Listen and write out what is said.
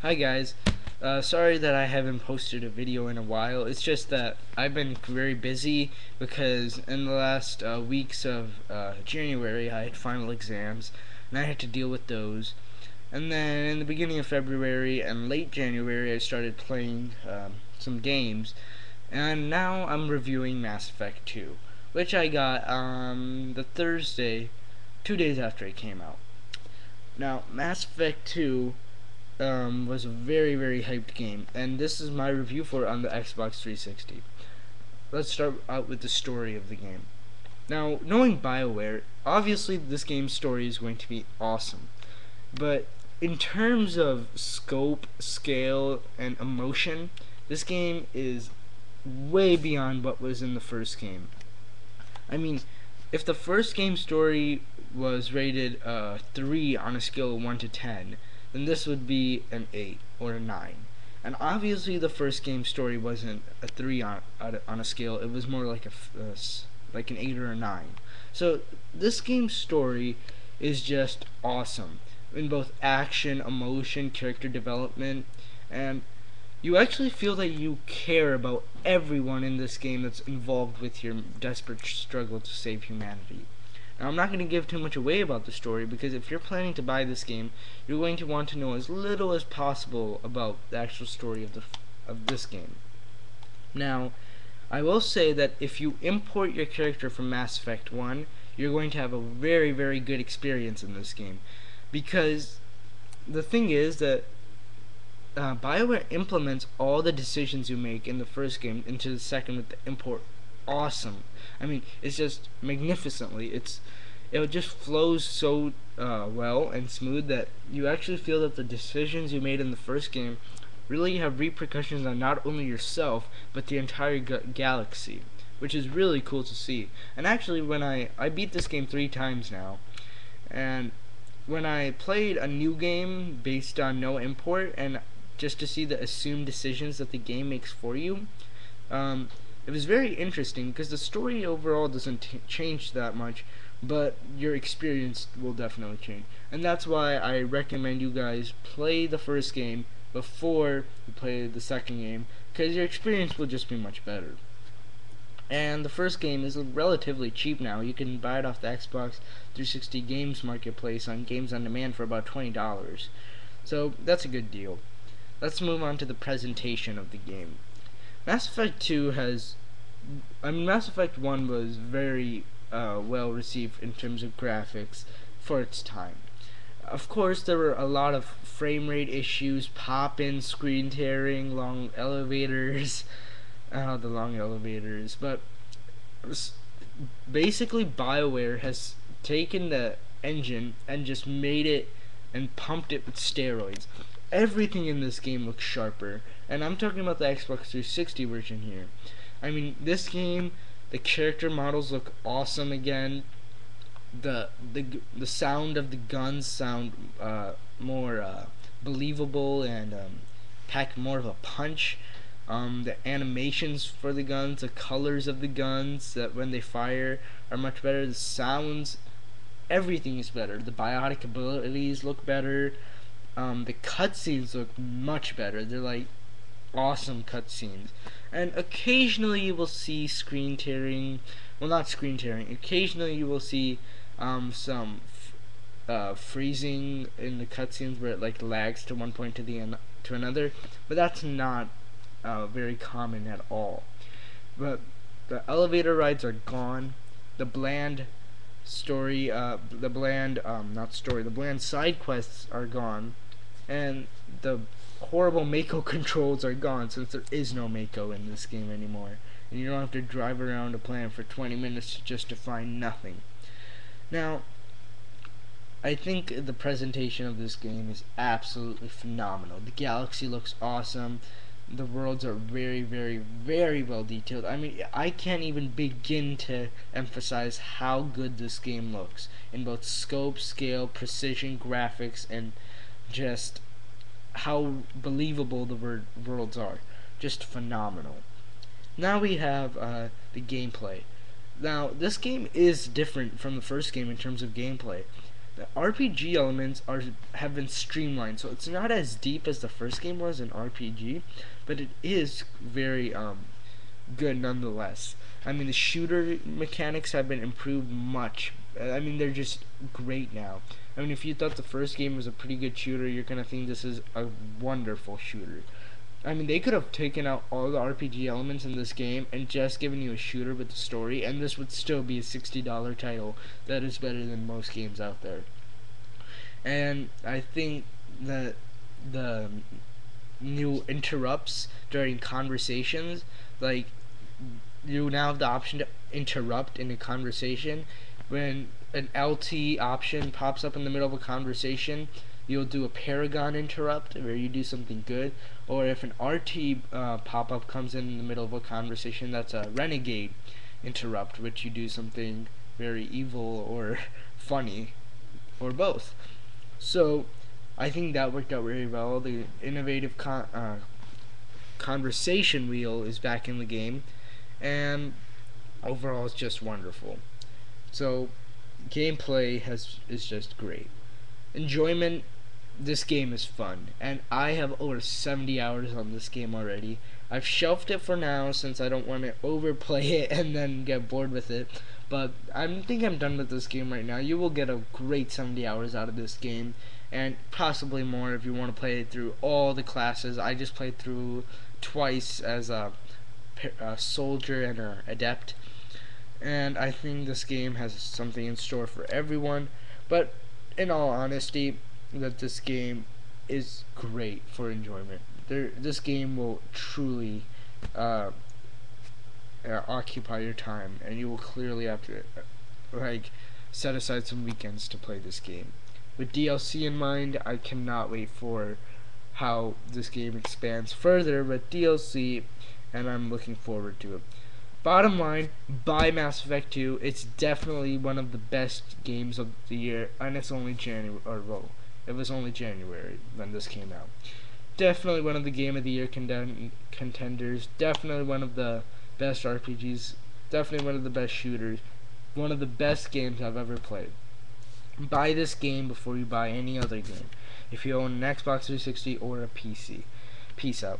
Hi guys, sorry that I haven't posted a video in a while. It's just that I've been very busy because in the last weeks of January I had final exams and I had to deal with those. And then in the beginning of February and late January I started playing some games, and now I'm reviewing Mass Effect 2, which I got the Thursday, 2 days after it came out. Now, Mass Effect 2 was a very hyped game, and this is my review for it on the Xbox 360. Let's start out with the story of the game. Now, knowing Bioware, obviously this game's story is going to be awesome, but in terms of scope, scale, and emotion, this game is way beyond what was in the first game. I mean, if the first game story was rated 3 on a scale of 1 to 10, then this would be an 8 or a 9. And obviously the first game story wasn't a 3 on a scale, it was more like like an 8 or a 9. So this game's story is just awesome in both action, emotion, character development, and you actually feel that you care about everyone in this game that's involved with your desperate struggle to save humanity. Now, I'm not going to give too much away about the story because if you're planning to buy this game, you're going to want to know as little as possible about the actual story of this game. Now, I will say that if you import your character from Mass Effect 1, you're going to have a very good experience in this game, because the thing is that Bioware implements all the decisions you make in the first game into the second with the import. Awesome. I mean, it's just magnificently. It just flows so well and smooth that you actually feel that the decisions you made in the first game really have repercussions on not only yourself but the entire galaxy, which is really cool to see. And actually, when I beat this game 3 times now, and when I played a new game based on no import and just to see the assumed decisions that the game makes for you, it was very interesting because the story overall doesn't change that much, but your experience will definitely change. And that's why I recommend you guys play the first game before you play the second game, because your experience will just be much better. And the first game is relatively cheap now. You can buy it off the Xbox 360 Games Marketplace on Games on Demand for about $20. So that's a good deal. Let's move on to the presentation of the game. Mass Effect 2 Mass Effect 1 was very well received in terms of graphics for its time. Of course, there were a lot of frame rate issues, pop-in, screen tearing, long elevators, the long elevators, but basically Bioware has taken the engine and just made it and pumped it with steroids. Everything in this game looks sharper, and I'm talking about the Xbox 360 version here. I mean, this game, the character models look awesome again. The sound of the guns sound more believable and pack more of a punch. The animations for the guns, the colors of the guns that when they fire are much better. The sounds, everything is better. The biotic abilities look better. The cutscenes look much better. They're like awesome cutscenes. And occasionally you will see screen tearing. Well, not screen tearing. Occasionally you will see some freezing in the cutscenes where it like lags to one point to another. But that's not very common at all. But the elevator rides are gone. The bland the bland side quests are gone, and the horrible Mako controls are gone, since there is no Mako in this game anymore, and you don't have to drive around a planet for 20 minutes just to find nothing. Now, I think the presentation of this game is absolutely phenomenal. The galaxy looks awesome. The worlds are very well detailed. I mean, I can't even begin to emphasize how good this game looks in both scope, scale, precision, graphics, and just how believable the worlds are. Just phenomenal. Now we have the gameplay. Now, this game is different from the first game in terms of gameplay. The RPG elements have been streamlined, so it's not as deep as the first game was in RPG, but it is very good nonetheless. I mean, the shooter mechanics have been improved much. I mean, they're just great now. I mean, if you thought the first game was a pretty good shooter, you're gonna think this is a wonderful shooter. I mean, they could have taken out all the RPG elements in this game and just given you a shooter with the story, and this would still be a $60 title that is better than most games out there. And I think that the new interrupts during conversations, like, you now have the option to interrupt in a conversation. When an LT option pops up in the middle of a conversation, you'll do a Paragon interrupt where you do something good, or if an RT pop-up comes in the middle of a conversation, that's a Renegade interrupt, which you do something very evil or funny, or both. So I think that worked out very well. The innovative conversation wheel is back in the game, and overall it's just wonderful. So gameplay is just great. Enjoyment, this game is fun, and I have over 70 hours on this game already. I've shelved it for now since I don't want to overplay it and then get bored with it, but I think I'm done with this game right now. You will get a great 70 hours out of this game, and possibly more if you want to play it through all the classes. I just played through twice as a soldier and an adept, and I think this game has something in store for everyone. But in all honesty, that this game is great for enjoyment. This game will truly occupy your time, and you will clearly have to set aside some weekends to play this game. With DLC in mind, I cannot wait for how this game expands further with DLC, and I'm looking forward to it. Bottom line, buy Mass Effect 2. It's definitely one of the best games of the year, and it's only January, it was only January when this came out. Definitely one of the Game of the Year contenders. Definitely one of the best RPGs. Definitely one of the best shooters. One of the best games I've ever played. Buy this game before you buy any other game, if you own an Xbox 360 or a PC. Peace out.